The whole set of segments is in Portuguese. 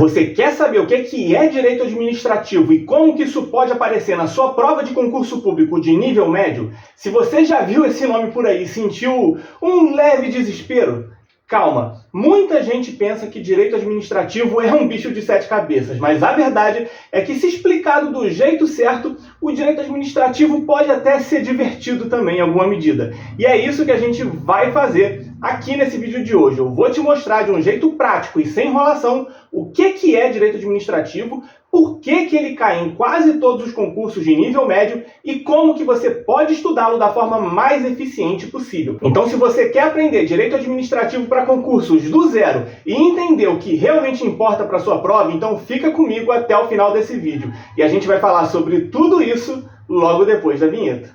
Você quer saber o que é direito administrativo e como que isso pode aparecer na sua prova de concurso público de nível médio? Se você já viu esse nome por aí e sentiu um leve desespero, calma. Muita gente pensa que direito administrativo é um bicho de 7 cabeças, mas a verdade é que, se explicado do jeito certo, o direito administrativo pode até ser divertido também em alguma medida. E é isso que a gente vai fazer aqui nesse vídeo de hoje. Eu vou te mostrar de um jeito prático e sem enrolação o que é direito administrativo, por que ele cai em quase todos os concursos de nível médio e como que você pode estudá-lo da forma mais eficiente possível. Então, se você quer aprender direito administrativo para concursos do zero e entender o que realmente importa para a sua prova, então fica comigo até o final desse vídeo. E a gente vai falar sobre tudo isso logo depois da vinheta.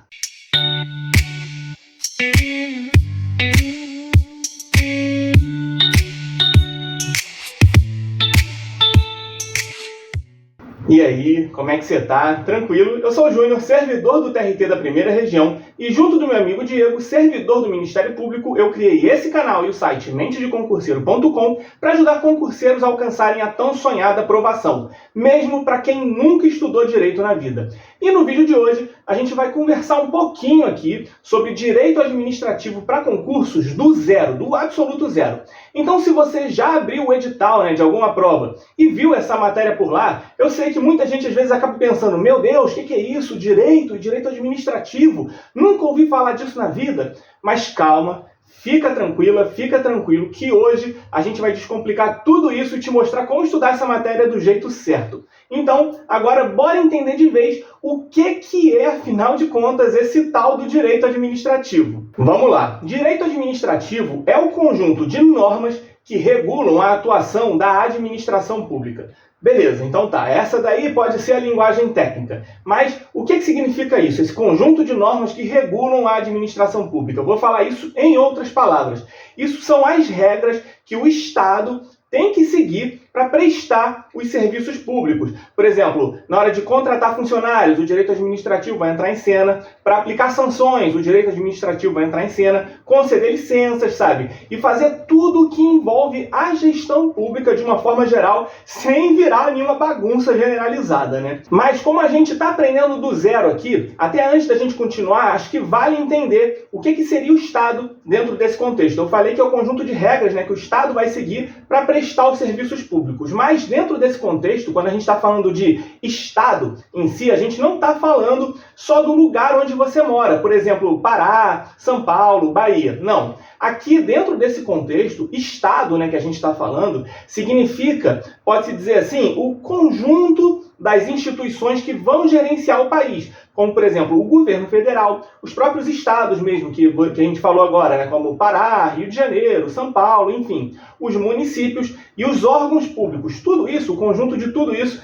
E aí, como é que você tá? Tranquilo? Eu sou o Júnior, servidor do TRT da Primeira Região, e junto do meu amigo Diego, servidor do Ministério Público, eu criei esse canal e o site mentedeconcurseiro.com para ajudar concurseiros a alcançarem a tão sonhada aprovação, mesmo para quem nunca estudou direito na vida. E no vídeo de hoje, a gente vai conversar um pouquinho aqui sobre direito administrativo para concursos do zero, do absoluto zero. Então, se você já abriu o edital, de alguma prova e viu essa matéria por lá, eu sei que muita gente às vezes acaba pensando, meu Deus, o que é isso? Direito administrativo? Nunca ouvi falar disso na vida. Mas calma, fica tranquila, fica tranquilo, que hoje a gente vai descomplicar tudo isso e te mostrar como estudar essa matéria do jeito certo. Então, agora bora entender de vez o que é, afinal de contas, esse tal do direito administrativo. Vamos lá. Direito administrativo é o conjunto de normas que regulam a atuação da administração pública. Beleza, então tá, essa daí pode ser a linguagem técnica. Mas o que significa isso? Esse conjunto de normas que regulam a administração pública. Eu vou falar isso em outras palavras. Isso são as regras que o Estado tem que seguir para prestar os serviços públicos. Por exemplo, na hora de contratar funcionários, o direito administrativo vai entrar em cena. Para aplicar sanções, o direito administrativo vai entrar em cena. Conceder licenças, sabe? E fazer tudo que envolve a gestão pública de uma forma geral, sem virar nenhuma bagunça generalizada, né? Mas como a gente está aprendendo do zero aqui, até antes da gente continuar, acho que vale entender o que seria o Estado dentro desse contexto. Eu falei que é o conjunto de regras, que o Estado vai seguir para prestar os serviços públicos. Mas dentro desse contexto, quando a gente está falando de Estado em si, a gente não está falando só do lugar onde você mora. Por exemplo, Pará, São Paulo, Bahia. Não. Aqui, dentro desse contexto, Estado, que a gente está falando, significa, pode-se dizer assim, o conjunto das instituições que vão gerenciar o país. Como, por exemplo, o governo federal, os próprios estados mesmo, que a gente falou agora, como Pará, Rio de Janeiro, São Paulo, enfim, os municípios e os órgãos públicos. Tudo isso, o conjunto de tudo isso,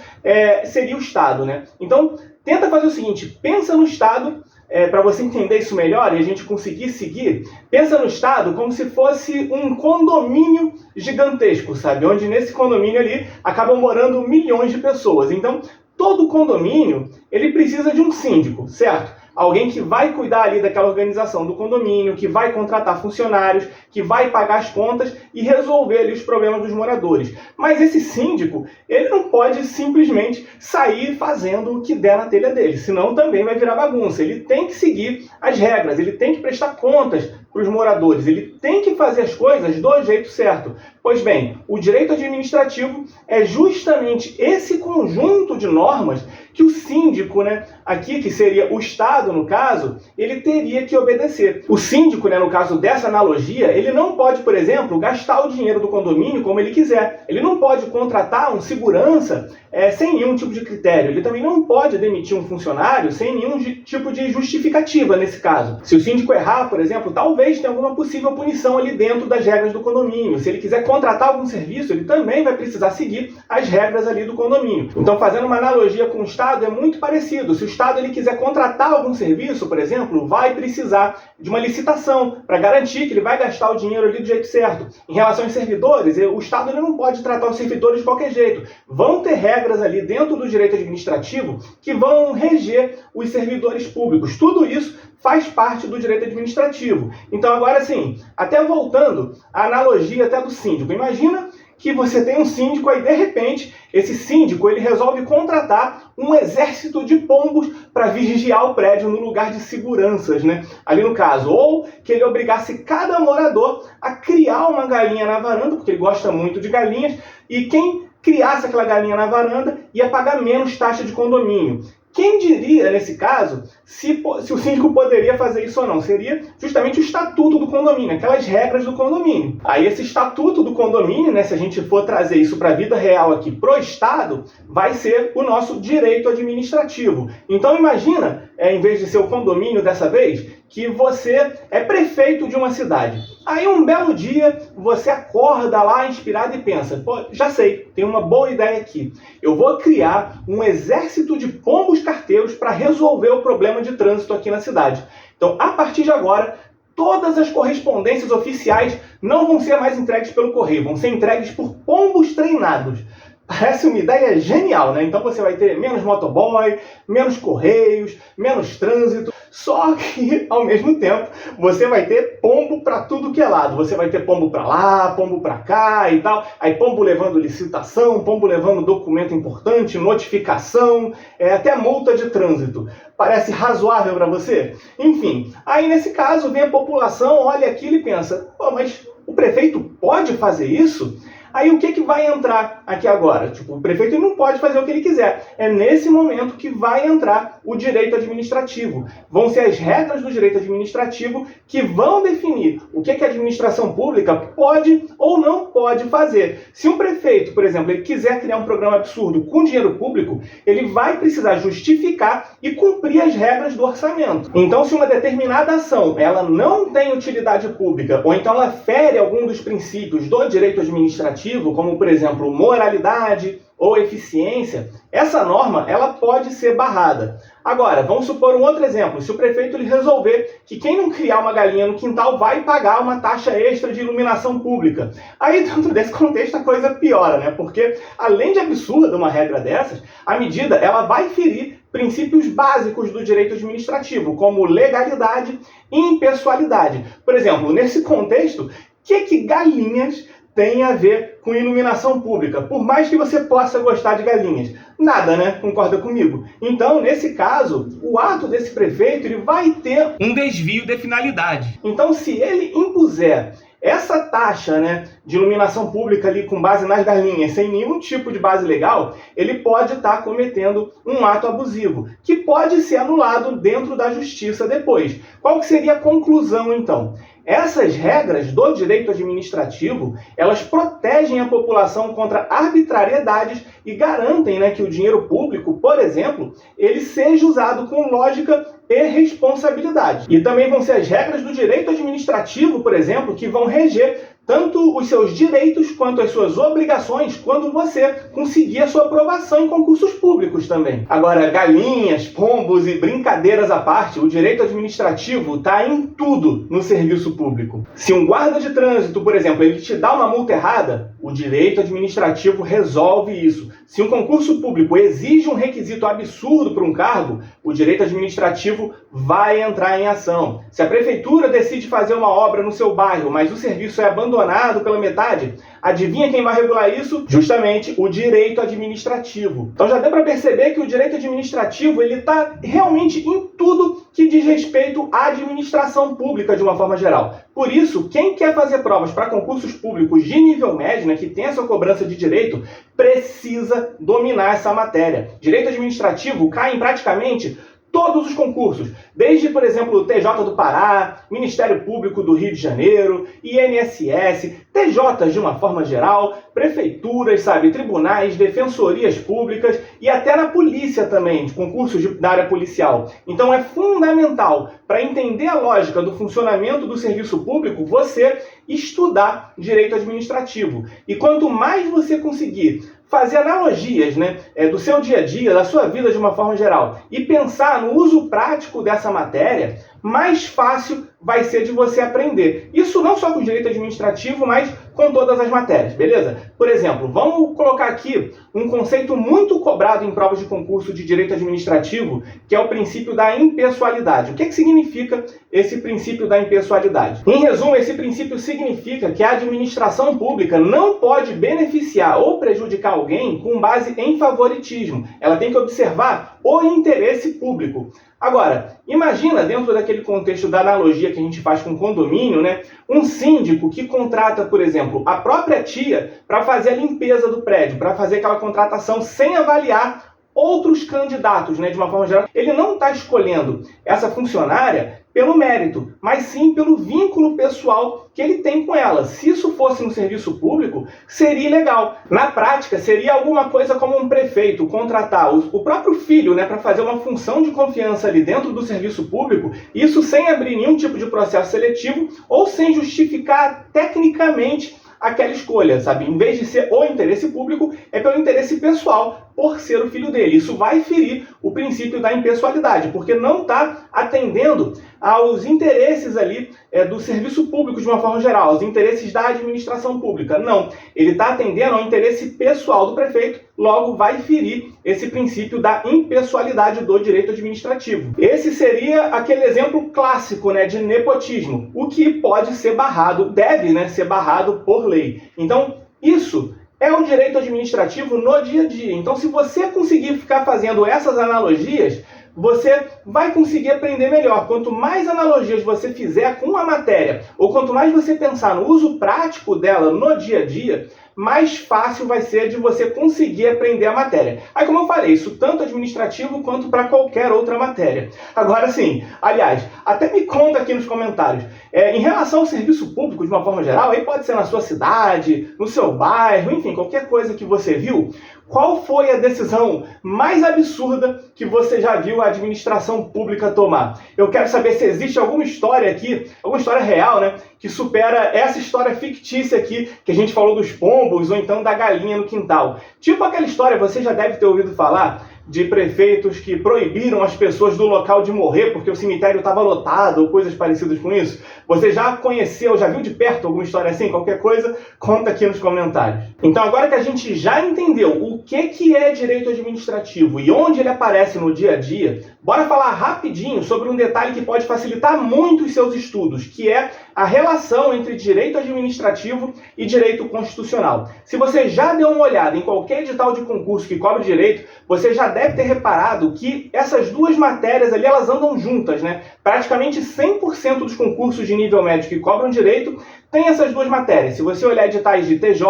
seria o Estado, Então, tenta fazer o seguinte, pensa no Estado, para você entender isso melhor e a gente conseguir seguir, pensa no Estado como se fosse um condomínio gigantesco, sabe? Onde nesse condomínio ali acabam morando milhões de pessoas. Então, todo condomínio, ele precisa de um síndico, certo? Alguém que vai cuidar ali daquela organização do condomínio, que vai contratar funcionários, que vai pagar as contas e resolver ali os problemas dos moradores. Mas esse síndico, ele não pode simplesmente sair fazendo o que der na telha dele, senão também vai virar bagunça. Ele tem que seguir as regras, ele tem que prestar contas para os moradores, ele tem que fazer as coisas do jeito certo. Pois bem, o direito administrativo é justamente esse conjunto de normas que o síndico, aqui que seria o Estado no caso, ele teria que obedecer. O síndico, no caso dessa analogia, ele não pode, por exemplo, gastar o dinheiro do condomínio como ele quiser. Ele não pode contratar um segurança sem nenhum tipo de critério. Ele também não pode demitir um funcionário sem nenhum tipo de justificativa nesse caso. Se o síndico errar, por exemplo, talvez tenha alguma possível punição ali dentro das regras do condomínio. Se ele quiser contratar algum serviço, ele também vai precisar seguir as regras ali do condomínio. Então, fazendo uma analogia com o Estado, é muito parecido. Se o Estado ele quiser contratar algum serviço, por exemplo, vai precisar de uma licitação para garantir que ele vai gastar o dinheiro ali do jeito certo. Em relação aos servidores, o Estado ele não pode tratar os servidores de qualquer jeito. Vão ter regras ali dentro do direito administrativo que vão reger os servidores públicos. Tudo isso faz parte do direito administrativo. Então, agora sim, até voltando à analogia até do síndico. Imagina que você tem um síndico, aí de repente esse síndico ele resolve contratar um exército de pombos para vigiar o prédio no lugar de seguranças, né? Ali no caso, ou que ele obrigasse cada morador a criar uma galinha na varanda, porque ele gosta muito de galinhas, e quem criasse aquela galinha na varanda ia pagar menos taxa de condomínio. Quem diria, nesse caso, se o síndico poderia fazer isso ou não? Seria justamente o estatuto do condomínio, aquelas regras do condomínio. Aí esse estatuto do condomínio, né, se a gente for trazer isso para a vida real aqui, pro Estado, vai ser o nosso direito administrativo. Então imagina, em vez de ser o condomínio dessa vez, que você é prefeito de uma cidade. Aí um belo dia você acorda lá inspirado e pensa, pô, já sei, tem uma boa ideia aqui. Eu vou criar um exército de pombos carteiros para resolver o problema de trânsito aqui na cidade. Então, a partir de agora, todas as correspondências oficiais não vão ser mais entregues pelo correio, vão ser entregues por pombos treinados. Parece uma ideia genial, né? Então você vai ter menos motoboy, menos correios, menos trânsito, só que, ao mesmo tempo, você vai ter pombo para tudo que é lado. Você vai ter pombo para lá, pombo para cá e tal. Aí pombo levando licitação, pombo levando documento importante, notificação, até multa de trânsito. Parece razoável para você? Enfim, aí nesse caso vem a população, olha aquilo e pensa, pô, mas o prefeito pode fazer isso? Aí o que vai entrar aqui agora? Tipo, o prefeito não pode fazer o que ele quiser. É nesse momento que vai entrar o direito administrativo. Vão ser as regras do direito administrativo que vão definir o que a administração pública pode ou não pode fazer. Se um prefeito, por exemplo, ele quiser criar um programa absurdo com dinheiro público, ele vai precisar justificar e cumprir as regras do orçamento. Então, se uma determinada ação ela não tem utilidade pública, ou então ela fere algum dos princípios do direito administrativo, como, por exemplo, moralidade ou eficiência, essa norma ela pode ser barrada. Agora, vamos supor um outro exemplo. Se o prefeito ele resolver que quem não criar uma galinha no quintal vai pagar uma taxa extra de iluminação pública. Aí, dentro desse contexto, a coisa piora, né? Porque, além de absurda uma regra dessas, a medida ela vai ferir princípios básicos do direito administrativo, como legalidade e impessoalidade. Por exemplo, nesse contexto, o que galinhas tem a ver com iluminação pública, por mais que você possa gostar de galinhas? Nada, né? Concorda comigo? Então, nesse caso, o ato desse prefeito ele vai ter um desvio de finalidade. Então, se ele impuser essa taxa, né, de iluminação pública ali com base nas galinhas, sem nenhum tipo de base legal, ele pode estar cometendo um ato abusivo, que pode ser anulado dentro da justiça depois. Qual que seria a conclusão, então? Essas regras do direito administrativo, elas protegem a população contra arbitrariedades e garantem, né, que o dinheiro público, por exemplo, ele seja usado com lógica e responsabilidade. E também vão ser as regras do direito administrativo, por exemplo, que vão reger tanto os seus direitos quanto as suas obrigações quando você conseguir a sua aprovação em concursos públicos também. Agora, galinhas, pombos e brincadeiras à parte, o direito administrativo está em tudo no serviço público. Se um guarda de trânsito, por exemplo, ele te dá uma multa errada, o direito administrativo resolve isso. Se um concurso público exige um requisito absurdo para um cargo, o direito administrativo vai entrar em ação. Se a prefeitura decide fazer uma obra no seu bairro, mas o serviço é abandonado pela metade, adivinha quem vai regular isso? Justamente o direito administrativo. Então já deu para perceber que o direito administrativo ele está realmente em tudo que diz respeito à administração pública de uma forma geral. Por isso, quem quer fazer provas para concursos públicos de nível médio, né, que tem essa cobrança de direito, precisa dominar essa matéria. Direito administrativo cai em praticamente todos os concursos, desde, por exemplo, o TJ do Pará, Ministério Público do Rio de Janeiro, INSS, TJs de uma forma geral, prefeituras, tribunais, defensorias públicas e até na polícia também, de concursos da área policial. Então é fundamental, para entender a lógica do funcionamento do serviço público, você estudar direito administrativo. E quanto mais você conseguir fazer analogias, né, do seu dia a dia, da sua vida de uma forma geral, e pensar no uso prático dessa matéria, mais fácil vai ser de você aprender. Isso não só com direito administrativo, mas com todas as matérias, beleza? Por exemplo, vamos colocar aqui um conceito muito cobrado em provas de concurso de direito administrativo, que é o princípio da impessoalidade. O que significa esse princípio da impessoalidade? Em resumo, esse princípio significa que a administração pública não pode beneficiar ou prejudicar alguém com base em favoritismo. Ela tem que observar o interesse público. Agora, imagina, dentro daquele contexto da analogia que a gente faz com condomínio, né, um síndico que contrata, por exemplo, a própria tia para fazer a limpeza do prédio, para fazer aquela contratação sem avaliar outros candidatos, né, de uma forma geral. Ele não está escolhendo essa funcionária pelo mérito, mas sim pelo vínculo pessoal que ele tem com ela. Se isso fosse no serviço público, seria legal. Na prática, seria alguma coisa como um prefeito contratar o próprio filho, né, para fazer uma função de confiança ali dentro do serviço público, isso sem abrir nenhum tipo de processo seletivo ou sem justificar tecnicamente aquela escolha, sabe? Em vez de ser o interesse público, é pelo interesse pessoal, por ser o filho dele. Isso vai ferir o princípio da impessoalidade, porque não está atendendo aos interesses ali do serviço público de uma forma geral, aos interesses da administração pública. Não, ele está atendendo ao interesse pessoal do prefeito, logo vai ferir esse princípio da impessoalidade do direito administrativo. Esse seria aquele exemplo clássico, né, de nepotismo, o que pode ser barrado, deve, né, ser barrado por lei. Então, isso é o direito administrativo no dia a dia. Então, se você conseguir ficar fazendo essas analogias, você vai conseguir aprender melhor. Quanto mais analogias você fizer com a matéria, ou quanto mais você pensar no uso prático dela no dia a dia, mais fácil vai ser de você conseguir aprender a matéria. Aí, como eu falei, isso tanto administrativo quanto para qualquer outra matéria. Agora sim, aliás, até me conta aqui nos comentários, em relação ao serviço público de uma forma geral, aí pode ser na sua cidade, no seu bairro, enfim, qualquer coisa que você viu, qual foi a decisão mais absurda que você já viu a administração pública tomar? Eu quero saber se existe alguma história aqui, alguma história real, né, que supera essa história fictícia aqui, que a gente falou dos pombos ou então da galinha no quintal. Tipo aquela história, você já deve ter ouvido falar, de prefeitos que proibiram as pessoas do local de morrer porque o cemitério estava lotado ou coisas parecidas com isso. Você já conheceu, já viu de perto alguma história assim? Qualquer coisa, conta aqui nos comentários. Então, agora que a gente já entendeu o que é direito administrativo e onde ele aparece no dia a dia, bora falar rapidinho sobre um detalhe que pode facilitar muito os seus estudos, que é a relação entre direito administrativo e direito constitucional. Se você já deu uma olhada em qualquer edital de concurso que cobre direito, você já deve ter reparado que essas duas matérias ali, elas andam juntas, né? Praticamente 100% dos concursos de nível médio que cobram direito tem essas duas matérias. Se você olhar editais de TJ,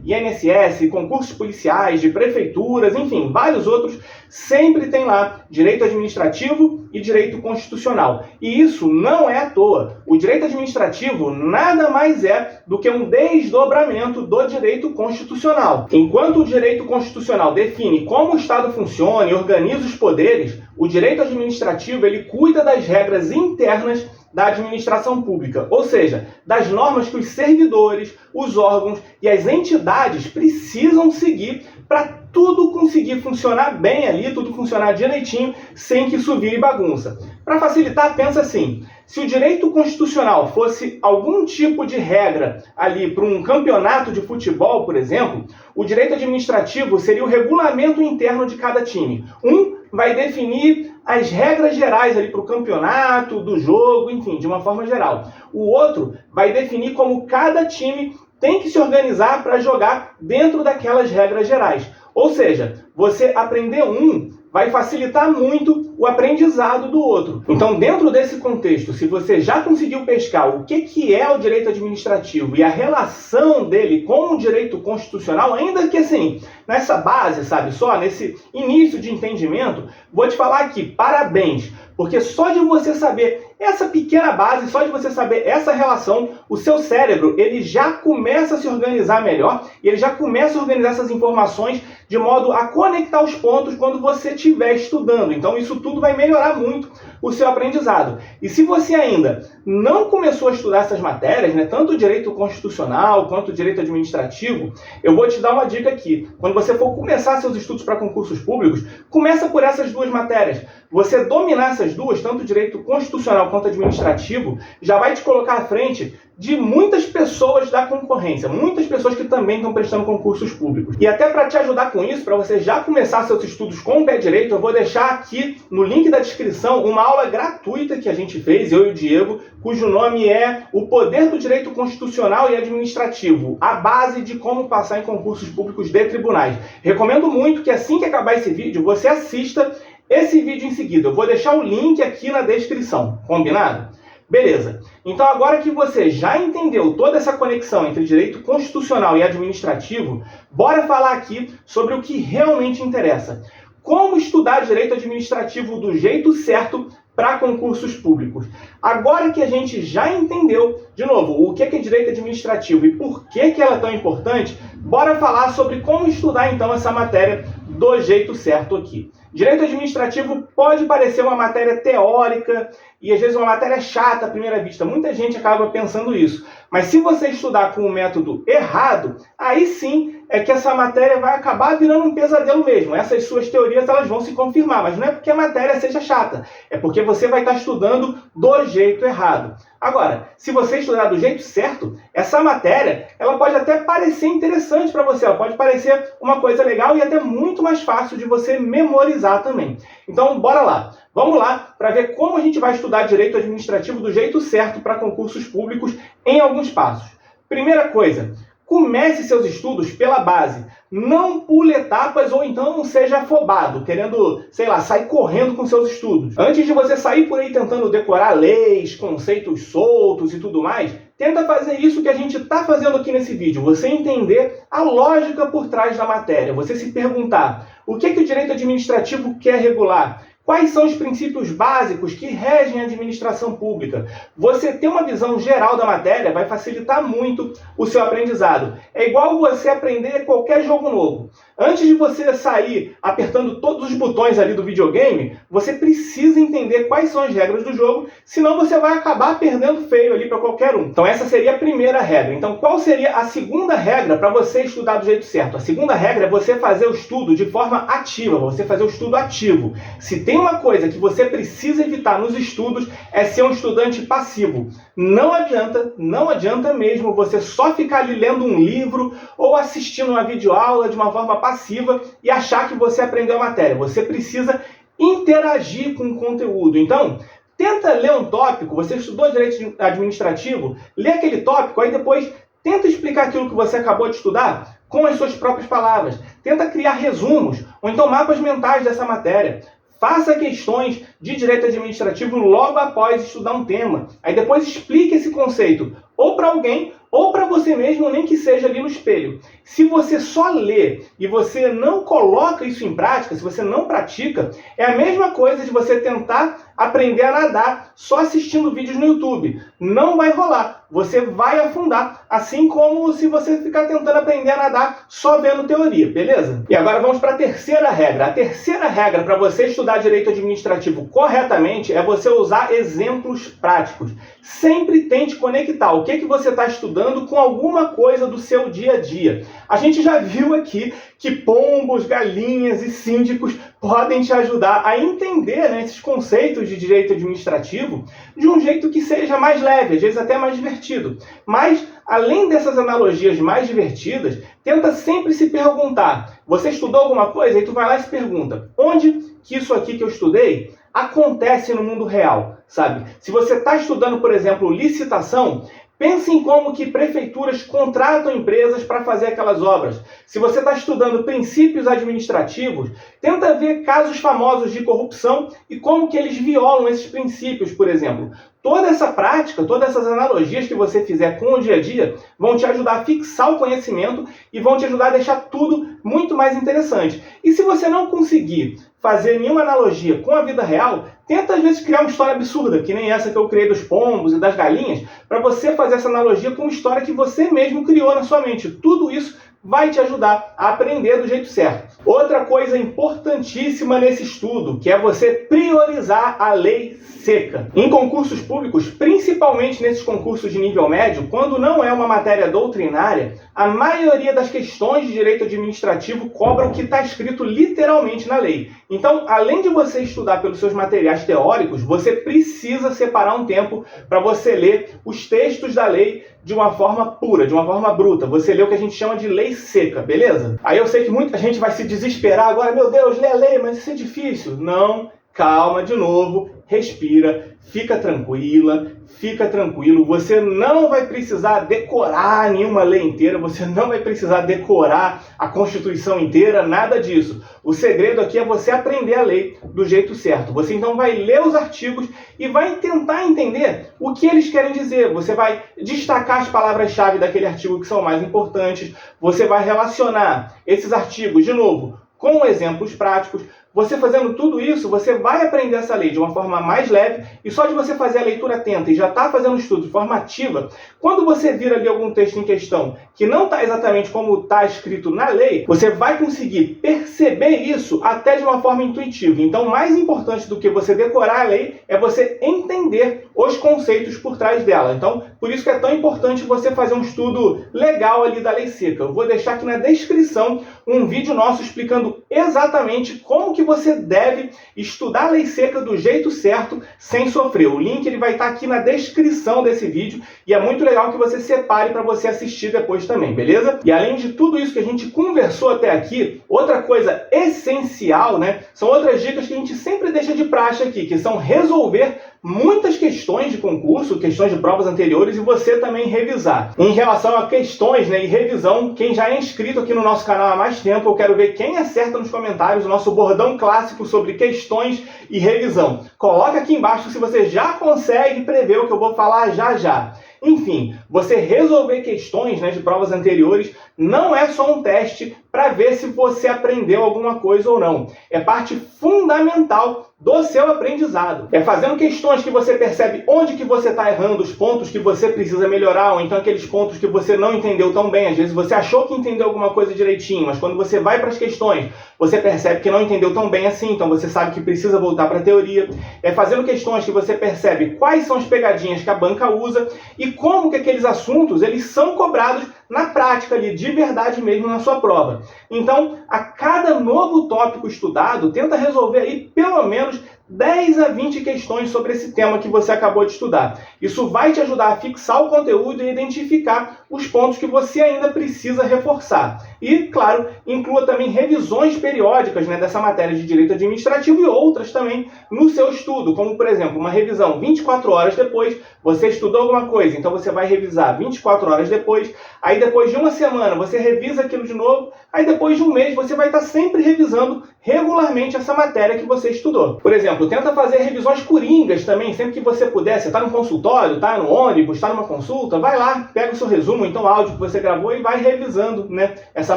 INSS, concursos policiais, de prefeituras, enfim, vários outros, sempre tem lá direito administrativo e direito constitucional. E isso não é à toa. O direito administrativo nada mais é do que um desdobramento do direito constitucional. Enquanto o direito constitucional define como o Estado funciona e organiza os poderes, o direito administrativo ele cuida das regras internas da administração pública, ou seja, das normas que os servidores, os órgãos e as entidades precisam seguir para tudo conseguir funcionar bem ali, tudo funcionar direitinho, sem que isso vire bagunça. Para facilitar, pensa assim, se o direito constitucional fosse algum tipo de regra ali para um campeonato de futebol, por exemplo, o direito administrativo seria o regulamento interno de cada time. Um vai definir as regras gerais ali para o campeonato, do jogo, enfim, de uma forma geral. O outro vai definir como cada time tem que se organizar para jogar dentro daquelas regras gerais. Ou seja, você aprender um vai facilitar muito o aprendizado do outro. Então, dentro desse contexto, se você já conseguiu pescar o que é o direito administrativo e a relação dele com o direito constitucional, ainda que assim, nessa base, sabe, só nesse início de entendimento, vou te falar aqui, parabéns, porque só de você saber essa pequena base, só de você saber essa relação, o seu cérebro ele já começa a se organizar melhor e ele já começa a organizar essas informações de modo a conectar os pontos quando você estiver estudando. Então isso tudo vai melhorar muito o seu aprendizado. E se você ainda não começou a estudar essas matérias, né, tanto o direito constitucional quanto o direito administrativo, eu vou te dar uma dica aqui. Quando você for começar seus estudos para concursos públicos, começa por essas duas matérias. Você dominar essas duas, tanto o direito constitucional quanto administrativo, já vai te colocar à frente de muitas pessoas da concorrência, muitas pessoas que também estão prestando concursos públicos. E até para te ajudar com isso, para você já começar seus estudos com o pé direito, eu vou deixar aqui no link da descrição uma aula gratuita que a gente fez, eu e o Diego, cujo nome é O Poder do Direito Constitucional e Administrativo, a base de como passar em concursos públicos de tribunais. Recomendo muito que assim que acabar esse vídeo, você assista esse vídeo em seguida. Eu vou deixar o link aqui na descrição, combinado? Beleza. Então agora que você já entendeu toda essa conexão entre direito constitucional e administrativo, bora falar aqui sobre o que realmente interessa. Como estudar direito administrativo do jeito certo para concursos públicos. Agora que a gente já entendeu, de novo, o que é direito administrativo e por que ela é tão importante, bora falar sobre como estudar então essa matéria do jeito certo aqui. Direito administrativo pode parecer uma matéria teórica e às vezes uma matéria chata à primeira vista. Muita gente acaba pensando isso. Mas se você estudar com o método errado, aí sim é que essa matéria vai acabar virando um pesadelo mesmo. Essas suas teorias elas vão se confirmar, mas não é porque a matéria seja chata, é porque você vai estar estudando do jeito errado. Agora, se você estudar do jeito certo, essa matéria ela pode até parecer interessante para você, ela pode parecer uma coisa legal e até muito mais fácil de você memorizar também. Então, bora lá. Vamos lá para ver como a gente vai estudar direito administrativo do jeito certo para concursos públicos em alguns passos. Primeira coisa, comece seus estudos pela base. Não pule etapas ou então não seja afobado, querendo, sei lá, sair correndo com seus estudos. Antes de você sair por aí tentando decorar leis, conceitos soltos e tudo mais, tenta fazer isso que a gente está fazendo aqui nesse vídeo. Você entender a lógica por trás da matéria. Você se perguntar, o que o direito administrativo quer regular? Quais são os princípios básicos que regem a administração pública? Você ter uma visão geral da matéria vai facilitar muito o seu aprendizado. É igual você aprender qualquer jogo novo. Antes de você sair apertando todos os botões ali do videogame, você precisa entender quais são as regras do jogo, senão você vai acabar perdendo feio ali para qualquer um. Então essa seria a primeira regra. Então qual seria a segunda regra para você estudar do jeito certo? A segunda regra é você fazer o estudo de forma ativa, você fazer o estudo ativo. Se tem uma coisa que você precisa evitar nos estudos é ser um estudante passivo. Não adianta mesmo você só ficar ali lendo um livro ou assistindo uma videoaula de uma forma passiva e achar que você aprendeu a matéria. Você precisa interagir com o conteúdo. Então, tenta ler um tópico, você estudou direito administrativo, lê aquele tópico, aí depois tenta explicar aquilo que você acabou de estudar com as suas próprias palavras. Tenta criar resumos ou então mapas mentais dessa matéria. Faça questões de direito administrativo logo após estudar um tema. Aí depois explique esse conceito ou para alguém ou para você mesmo, nem que seja ali no espelho. Se você só lê e você não coloca isso em prática, se você não pratica, é a mesma coisa de você tentar aprender a nadar só assistindo vídeos no YouTube. Não vai rolar. Você vai afundar, assim como se você ficar tentando aprender a nadar só vendo teoria, beleza? E agora vamos para a terceira regra. A terceira regra para você estudar direito administrativo corretamente é você usar exemplos práticos. Sempre tente conectar o que você está estudando com alguma coisa do seu dia a dia. A gente já viu aqui que pombos, galinhas e síndicos podem te ajudar a entender, né, esses conceitos de direito administrativo de um jeito que seja mais leve, às vezes até mais divertido. Mas, além dessas analogias mais divertidas, tenta sempre se perguntar, você estudou alguma coisa? E tu vai lá e se pergunta, onde que isso aqui que eu estudei acontece no mundo real, sabe? Se você está estudando, por exemplo, licitação, pense em como que prefeituras contratam empresas para fazer aquelas obras. Se você está estudando princípios administrativos, tenta ver casos famosos de corrupção e como que eles violam esses princípios, por exemplo. Toda essa prática, todas essas analogias que você fizer com o dia a dia vão te ajudar a fixar o conhecimento e vão te ajudar a deixar tudo muito mais interessante. E se você não conseguir fazer nenhuma analogia com a vida real, tenta às vezes criar uma história absurda, que nem essa que eu criei dos pombos e das galinhas, para você fazer essa analogia com uma história que você mesmo criou na sua mente. Tudo isso vai te ajudar a aprender do jeito certo. Outra coisa importantíssima nesse estudo, que é você priorizar a lei seca. Em concursos públicos, principalmente nesses concursos de nível médio, quando não é uma matéria doutrinária, a maioria das questões de direito administrativo administrativo cobra o que está escrito literalmente na lei. Então, além de você estudar pelos seus materiais teóricos, você precisa separar um tempo para você ler os textos da lei de uma forma pura, de uma forma bruta. Você lê o que a gente chama de lei seca, beleza? Aí eu sei que muita gente vai se desesperar agora, meu Deus, lê a lei, mas isso é difícil. Não, calma de novo, respira, fica tranquila, fica tranquilo. Você não vai precisar decorar nenhuma lei inteira, você não vai precisar decorar a Constituição inteira, nada disso. O segredo aqui é você aprender a lei do jeito certo. Você então vai ler os artigos e vai tentar entender o que eles querem dizer. Você vai destacar as palavras-chave daquele artigo que são mais importantes. Você vai relacionar esses artigos, de novo, com exemplos práticos. Você fazendo tudo isso, você vai aprender essa lei de uma forma mais leve, e só de você fazer a leitura atenta e já estar fazendo o estudo de forma ativa, quando você vir ali algum texto em questão que não está exatamente como está escrito na lei, você vai conseguir perceber isso até de uma forma intuitiva. Então, mais importante do que você decorar a lei é você entender os conceitos por trás dela. Então, por isso que é tão importante você fazer um estudo legal ali da lei seca. Eu vou deixar aqui na descrição um vídeo nosso explicando exatamente como que você deve estudar a lei seca do jeito certo, sem sofrer. O link ele vai estar aqui na descrição desse vídeo e é muito legal que você separe para você assistir depois também, beleza? E além de tudo isso que a gente conversou até aqui, outra coisa essencial, né, são outras dicas que a gente sempre deixa de praxe aqui, que são resolver muitas questões de concurso, questões de provas anteriores, e você também revisar. Em relação a questões, né, e revisão, quem já é inscrito aqui no nosso canal há mais tempo, eu quero ver quem acerta nos comentários o nosso bordão clássico sobre questões e revisão. Coloca aqui embaixo se você já consegue prever o que eu vou falar já já. Enfim, você resolver questões, né, de provas anteriores não é só um teste para ver se você aprendeu alguma coisa ou não. É parte fundamental do seu aprendizado. É fazendo questões que você percebe onde que você está errando, os pontos que você precisa melhorar, ou então aqueles pontos que você não entendeu tão bem. Às vezes você achou que entendeu alguma coisa direitinho, mas quando você vai para as questões, você percebe que não entendeu tão bem assim, então você sabe que precisa voltar para a teoria. É fazendo questões que você percebe quais são as pegadinhas que a banca usa e como que aqueles assuntos eles são cobrados na prática ali, de verdade mesmo na sua prova. Então, a cada novo tópico estudado, tenta resolver aí pelo menos 10 a 20 questões sobre esse tema que você acabou de estudar. Isso vai te ajudar a fixar o conteúdo e identificar os pontos que você ainda precisa reforçar. E, claro, inclua também revisões periódicas, né, dessa matéria de direito administrativo e outras também no seu estudo, como, por exemplo, uma revisão 24 horas depois, você estudou alguma coisa, então você vai revisar 24 horas depois, aí depois de uma semana você revisa aquilo de novo, aí depois de um mês você vai estar sempre revisando regularmente essa matéria que você estudou. Por exemplo, tenta fazer revisões coringas também, sempre que você puder. Você está no consultório, está no ônibus, está numa consulta, vai lá, pega o seu resumo, então áudio que você gravou e vai revisando, né, essa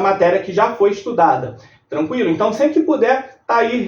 matéria que já foi estudada. Tranquilo? Então, sempre que puder,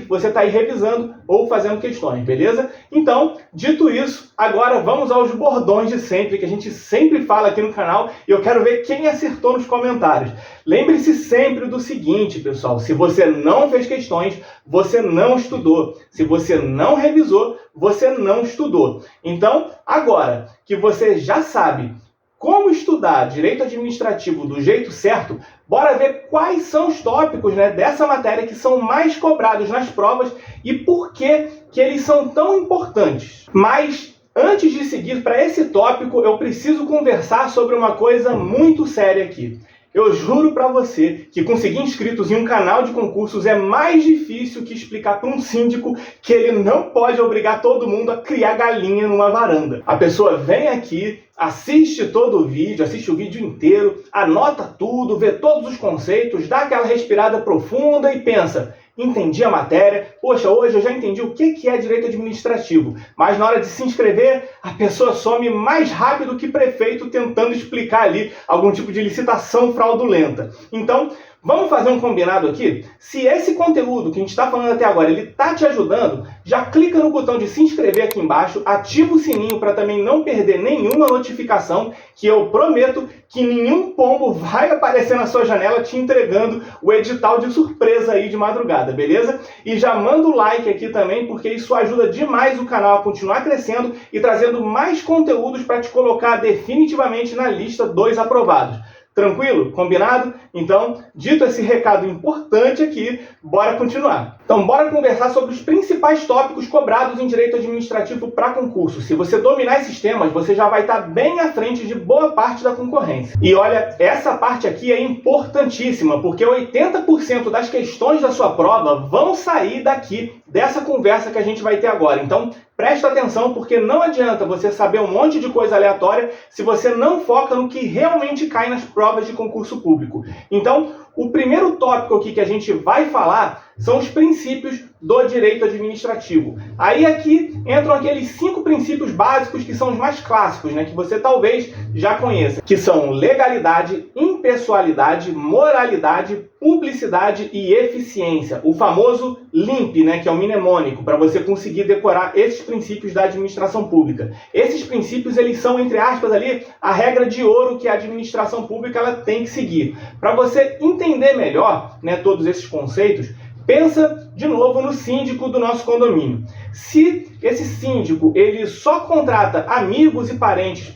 você está aí revisando ou fazendo questões, beleza? Então, dito isso, agora vamos aos bordões de sempre, que a gente sempre fala aqui no canal, e eu quero ver quem acertou nos comentários. Lembre-se sempre do seguinte, pessoal, se você não fez questões, você não estudou. Se você não revisou, você não estudou. Então, agora que você já sabe como estudar direito administrativo do jeito certo, bora ver quais são os tópicos, né, dessa matéria que são mais cobrados nas provas e por que eles são tão importantes. Mas antes de seguir para esse tópico, eu preciso conversar sobre uma coisa muito séria aqui. Eu juro para você que conseguir inscritos em um canal de concursos é mais difícil que explicar para um síndico que ele não pode obrigar todo mundo a criar galinha numa varanda. A pessoa vem aqui, assiste todo o vídeo, assiste o vídeo inteiro, anota tudo, vê todos os conceitos, dá aquela respirada profunda e pensa: entendi a matéria, poxa, hoje eu já entendi o que é direito administrativo. Mas na hora de se inscrever, a pessoa some mais rápido que prefeito tentando explicar ali algum tipo de licitação fraudulenta. Então, vamos fazer um combinado aqui? Se esse conteúdo que a gente está falando até agora, ele está te ajudando, já clica no botão de se inscrever aqui embaixo, ativa o sininho para também não perder nenhuma notificação, que eu prometo que nenhum pombo vai aparecer na sua janela te entregando o edital de surpresa aí de madrugada, beleza? E já manda o like aqui também, porque isso ajuda demais o canal a continuar crescendo e trazendo mais conteúdos para te colocar definitivamente na lista dos aprovados. Tranquilo? Combinado? Então, dito esse recado importante aqui, bora continuar. Então, bora conversar sobre os principais tópicos cobrados em direito administrativo para concurso. Se você dominar esses temas, você já vai estar bem à frente de boa parte da concorrência. E olha, essa parte aqui é importantíssima, porque 80% das questões da sua prova vão sair daqui, dessa conversa que a gente vai ter agora. Então, presta atenção, porque não adianta você saber um monte de coisa aleatória se você não foca no que realmente cai nas provas de concurso público. Então, o primeiro tópico aqui que a gente vai falar são os princípios do direito administrativo. Aí aqui entram aqueles 5 princípios básicos que são os mais clássicos, né, que você talvez já conheça, que são legalidade, impessoalidade, moralidade, publicidade e eficiência. O famoso LIMP, né, que é o mnemônico, para você conseguir decorar esses princípios da administração pública. Esses princípios, eles são, entre aspas, ali, a regra de ouro que a administração pública ela tem que seguir. Para você entender melhor, né, todos esses conceitos, pensa de novo no síndico do nosso condomínio. Se esse síndico ele só contrata amigos e parentes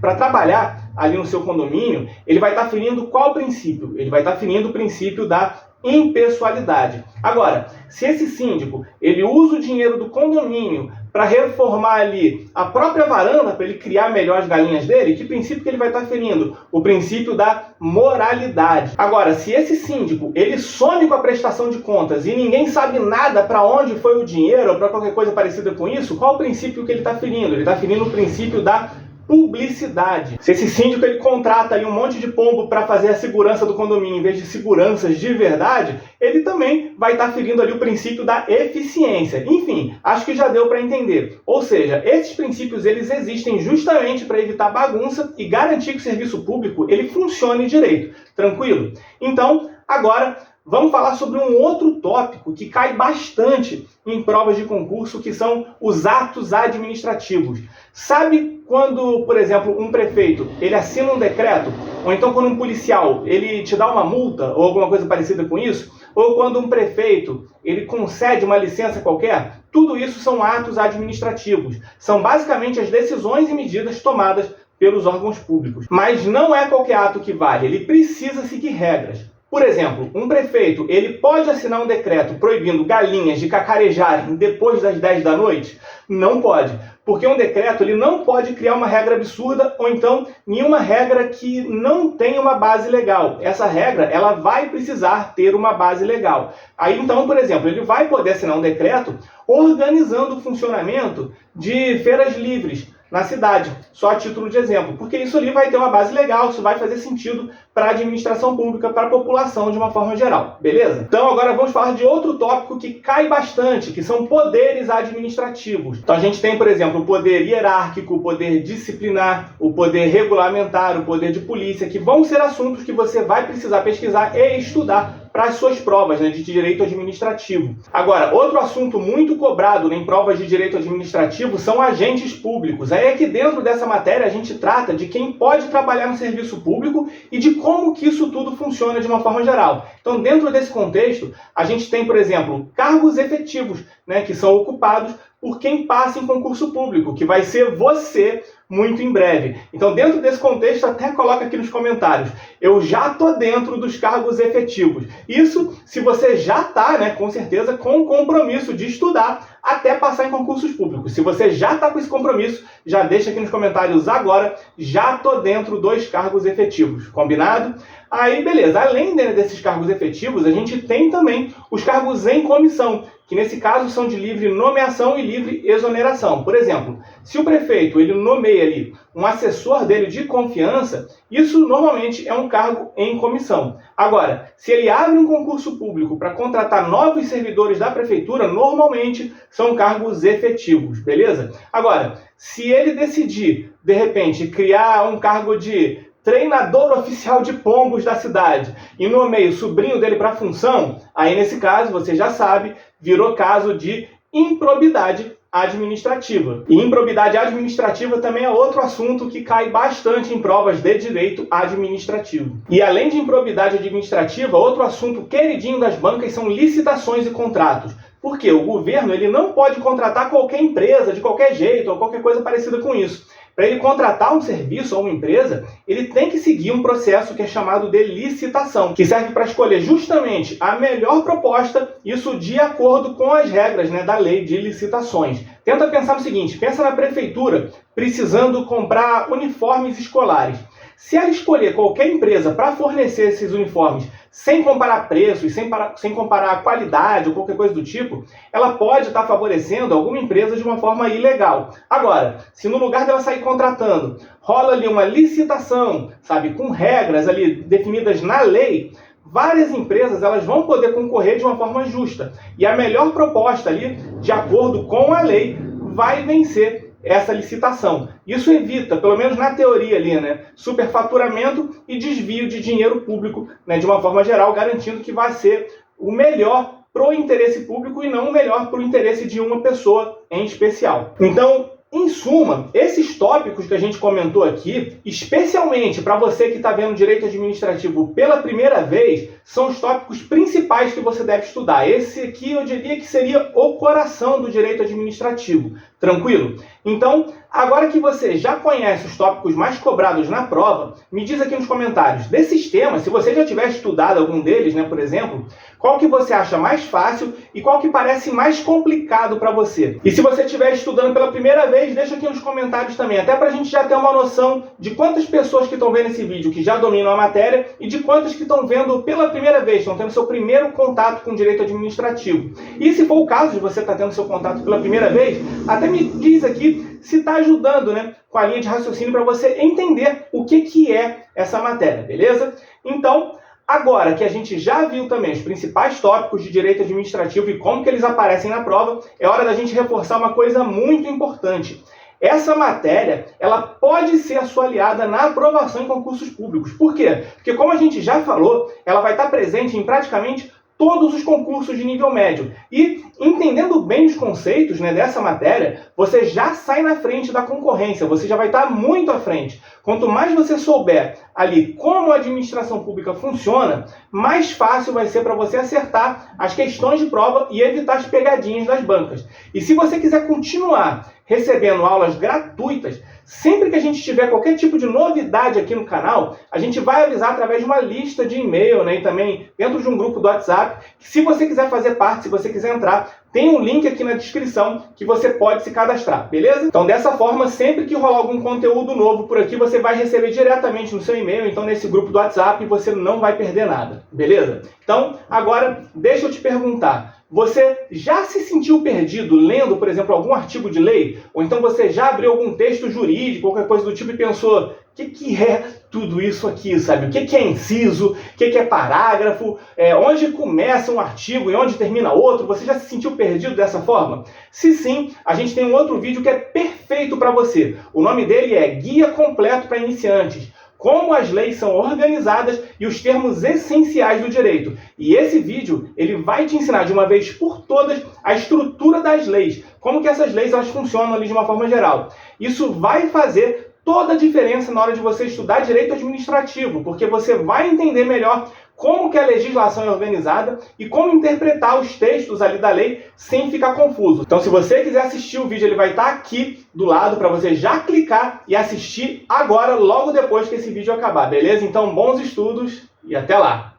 para trabalhar ali no seu condomínio, ele vai estar ferindo qual princípio? Ele vai estar ferindo o princípio da impessoalidade. Agora, se esse síndico ele usa o dinheiro do condomínio para reformar ali a própria varanda, para ele criar melhor as galinhas dele, que princípio que ele vai estar ferindo? O princípio da moralidade. Agora, se esse síndico ele some com a prestação de contas e ninguém sabe nada para onde foi o dinheiro ou para qualquer coisa parecida com isso, qual o princípio que ele está ferindo? Ele está ferindo o princípio da publicidade. Se esse síndico ele contrata ali um monte de pombo para fazer a segurança do condomínio em vez de seguranças de verdade, ele também vai estar ferindo ali o princípio da eficiência. Enfim, acho que já deu para entender. Ou seja, esses princípios eles existem justamente para evitar bagunça e garantir que o serviço público ele funcione direito. Tranquilo? Então, agora vamos falar sobre um outro tópico que cai bastante em provas de concurso, que são os atos administrativos. Sabe quando, por exemplo, um prefeito ele assina um decreto, ou então quando um policial ele te dá uma multa ou alguma coisa parecida com isso, ou quando um prefeito ele concede uma licença qualquer? Tudo isso são atos administrativos. São basicamente as decisões e medidas tomadas pelos órgãos públicos. Mas não é qualquer ato que vale, ele precisa seguir regras. Por exemplo, um prefeito ele pode assinar um decreto proibindo galinhas de cacarejarem depois das 10 da noite? Não pode, porque um decreto ele não pode criar uma regra absurda ou então nenhuma regra que não tenha uma base legal. Essa regra ela vai precisar ter uma base legal. Aí então, por exemplo, ele vai poder assinar um decreto organizando o funcionamento de feiras livres na cidade, só a título de exemplo, porque isso ali vai ter uma base legal, isso vai fazer sentido para a administração pública, para a população de uma forma geral, beleza? Então agora vamos falar de outro tópico que cai bastante, que são poderes administrativos. Então a gente tem, por exemplo, o poder hierárquico, o poder disciplinar, o poder regulamentar, o poder de polícia, que vão ser assuntos que você vai precisar pesquisar e estudar para as suas provas, né, de direito administrativo. Agora, outro assunto muito cobrado, né, em provas de direito administrativo são agentes públicos. Aí é que dentro dessa matéria a gente trata de quem pode trabalhar no serviço público e de como que isso tudo funciona de uma forma geral. Então, dentro desse contexto, a gente tem, por exemplo, cargos efetivos, né, que são ocupados por quem passa em concurso público, que vai ser você muito em breve. Então, dentro desse contexto, até coloca aqui nos comentários, eu já estou dentro dos cargos efetivos. Isso se você já está, né, com certeza, com o compromisso de estudar até passar em concursos públicos. Se você já está com esse compromisso, já deixa aqui nos comentários agora, já estou dentro dos cargos efetivos. Combinado? Aí, beleza. Além desses cargos efetivos, a gente tem também os cargos em comissão, que nesse caso são de livre nomeação e livre exoneração. Por exemplo, se o prefeito ele nomeia ali um assessor dele de confiança, isso normalmente é um cargo em comissão. Agora, se ele abre um concurso público para contratar novos servidores da prefeitura, normalmente são cargos efetivos, beleza? Agora, se ele decidir, de repente, criar um cargo de treinador oficial de pombos da cidade e nomeia o sobrinho dele para a função, aí nesse caso, você já sabe, virou caso de improbidade administrativa. E improbidade administrativa também é outro assunto que cai bastante em provas de direito administrativo. E além de improbidade administrativa, outro assunto queridinho das bancas são licitações e contratos. Porque o governo ele não pode contratar qualquer empresa de qualquer jeito ou qualquer coisa parecida com isso. para ele contratar um serviço ou uma empresa, ele tem que seguir um processo que é chamado de licitação, que serve para escolher justamente a melhor proposta, isso de acordo com as regras, né, da lei de licitações. Tenta pensar no seguinte, pensa na prefeitura precisando comprar uniformes escolares. Se ela escolher qualquer empresa para fornecer esses uniformes sem comparar preços, sem comparar a qualidade ou qualquer coisa do tipo, ela pode estar favorecendo alguma empresa de uma forma ilegal. Agora, se no lugar dela sair contratando, rola ali uma licitação, sabe, com regras ali definidas na lei, várias empresas elas vão poder concorrer de uma forma justa. E a melhor proposta ali, de acordo com a lei, vai vencer essa licitação. Isso evita, pelo menos na teoria ali, né, superfaturamento e desvio de dinheiro público, né, de uma forma geral, garantindo que vai ser o melhor para o interesse público e não o melhor para o interesse de uma pessoa em especial. Então, em suma, esses tópicos que a gente comentou aqui, especialmente para você que está vendo direito administrativo pela primeira vez, são os tópicos principais que você deve estudar. Esse aqui eu diria que seria o coração do direito administrativo. Tranquilo? Então, agora que você já conhece os tópicos mais cobrados na prova, me diz aqui nos comentários, desses temas, se você já tiver estudado algum deles, né, por exemplo, qual que você acha mais fácil e qual que parece mais complicado para você. E se você estiver estudando pela primeira vez, deixa aqui nos comentários também, até para a gente já ter uma noção de quantas pessoas que estão vendo esse vídeo que já dominam a matéria e de quantas que estão vendo pela primeira vez, estão tendo seu primeiro contato com o direito administrativo. E se for o caso de você estar tendo seu contato pela primeira vez, até me diz aqui se está ajudando, né, com a linha de raciocínio para você entender o que é essa matéria, beleza? Então, agora que a gente já viu também os principais tópicos de direito administrativo e como que eles aparecem na prova, é hora da gente reforçar uma coisa muito importante. Essa matéria, ela pode ser a sua aliada na aprovação em concursos públicos. Por quê? Porque, como a gente já falou, ela vai estar presente em praticamente todos os concursos de nível médio. E, entendendo bem os conceitos, né, dessa matéria, você já sai na frente da concorrência, você já vai estar muito à frente. Quanto mais você souber ali como a administração pública funciona, mais fácil vai ser para você acertar as questões de prova e evitar as pegadinhas das bancas. E se você quiser continuar recebendo aulas gratuitas, sempre que a gente tiver qualquer tipo de novidade aqui no canal, a gente vai avisar através de uma lista de e-mail, né, e também dentro de um grupo do WhatsApp. Se você quiser fazer parte, se você quiser entrar, tem um link aqui na descrição que você pode se cadastrar, beleza? Então, dessa forma, sempre que rolar algum conteúdo novo por aqui, você vai receber diretamente no seu e-mail, então nesse grupo do WhatsApp você não vai perder nada, beleza? Então, agora, deixa eu te perguntar. Você já se sentiu perdido lendo, por exemplo, algum artigo de lei? Ou então você já abriu algum texto jurídico, qualquer coisa do tipo, e pensou, o que é tudo isso aqui, sabe? O que é inciso? O que é parágrafo? Onde começa um artigo e onde termina outro? Você já se sentiu perdido dessa forma? Se sim, a gente tem um outro vídeo que é perfeito para você. O nome dele é Guia Completo para Iniciantes. Como as leis são organizadas e os termos essenciais do direito. E esse vídeo, ele vai te ensinar de uma vez por todas a estrutura das leis, como que essas leis elas funcionam ali de uma forma geral. Isso vai fazer toda a diferença na hora de você estudar direito administrativo, porque você vai entender melhor como que a legislação é organizada e como interpretar os textos ali da lei sem ficar confuso. Então, se você quiser assistir o vídeo, ele vai estar aqui do lado para você já clicar e assistir agora, logo depois que esse vídeo acabar, beleza? Então, bons estudos e até lá!